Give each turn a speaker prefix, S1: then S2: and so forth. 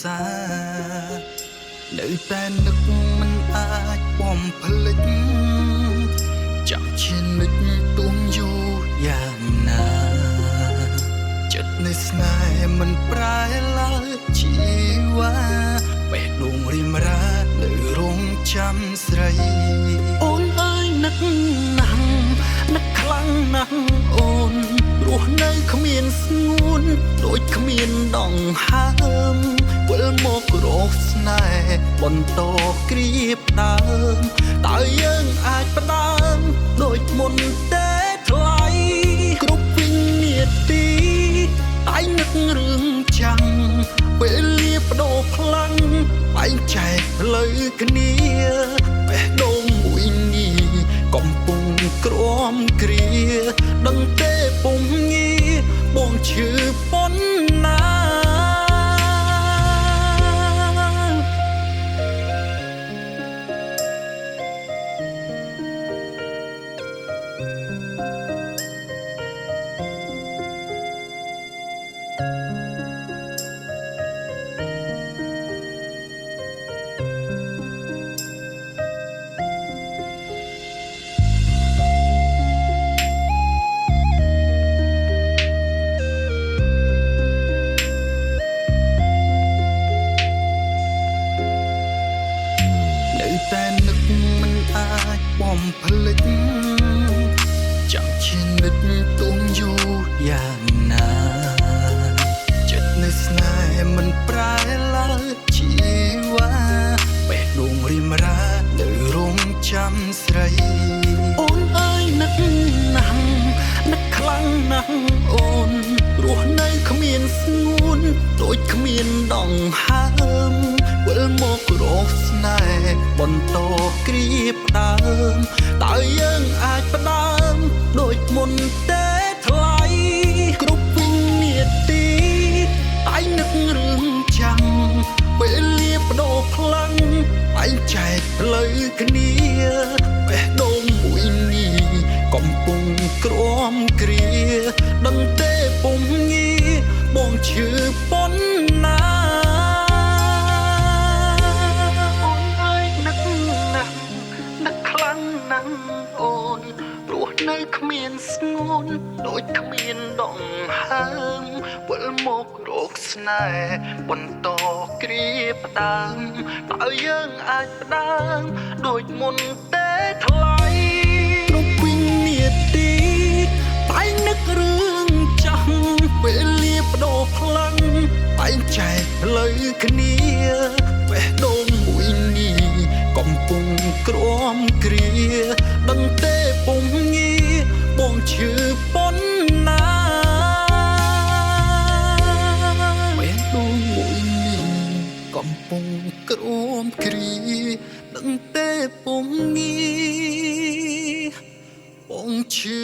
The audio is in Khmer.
S1: សានៅតែនឹកមិនអាចបំភ្លេចចាំជានិចទួងយូរយ៉ាងណាចិត្តនៃស្នេហ៍មិនប្រែឡើយជីវ៉ាបេះដូងរិមរានៅរងចាំស្រីអូនអើយនឹកណាស់នឹកខ្លាំងណាស់អូនរស់នៅគ្មានស្ងួនដូចគ្មានដងហើមវិលមករកស្នេហ៍បន្តក្រៀបដើមតើយើងអាចផ្ដើមដូចមុនទេថ្លៃគ្រប់វិនាទីតែនឹករឿងចាំងពេលលាបដោខ្លាំងបែងចែកផ្លូវគ្នាបេះដូងមួយនេះកំពុងក្រំគ្រាដឹងទេពុំងាបងឈឺប៉ុណ្ណាតែនឹកមិនអាចបំភ្លេចចាំជានិចទួងយូរយ៉ាងណាចិត្តនៃស្នេហ៍មិនប្រែឡើយជីវ៉ាបេះដូងរិមរានៅរងចាំស្រីអូនអើយនឹកណាស់នឹកខ្លាំងណាស់អូនរស់នៅគ្មានស្ងួនដូចគ្មានដងហើមវិលមករកស្នេហ៍បន្តក្រៀបដើមតើយើងអាចផ្ដើមដូចមុនទេថ្លៃគ្រប់វិនាទីតែនឹករឿងចាំងពេលលាបដោខ្លាំងបែងចែកផ្លូវគ្នាបេះដូងមួយនេះកំពុងក្រំគ្រាដឹងទេពុំងាបងឈឺប៉ុណ្ណាអូនព្រោះនៅគ្មានស្ងួនដូចគ្មានដងហើមវិលមករកស្នេហ៍បន្តក្រៀបដើមតើយើងអាចផ្ដើមដូចមុនទេថ្លៃគ្រប់វិនាទីតែនឹករឿងចាំងពេលលាបដោខ្លាំងបែងចែកផ្លូវគ្នាបេះដូងមួយនេះកំពុងក្រំគ្រាដឹងទេពុំងាបងឈឺប៉ុណ្ណាបេះដូងមួយនេះកំពុងក្រំគ្រាដឹងទេពុំងាបងឈឺ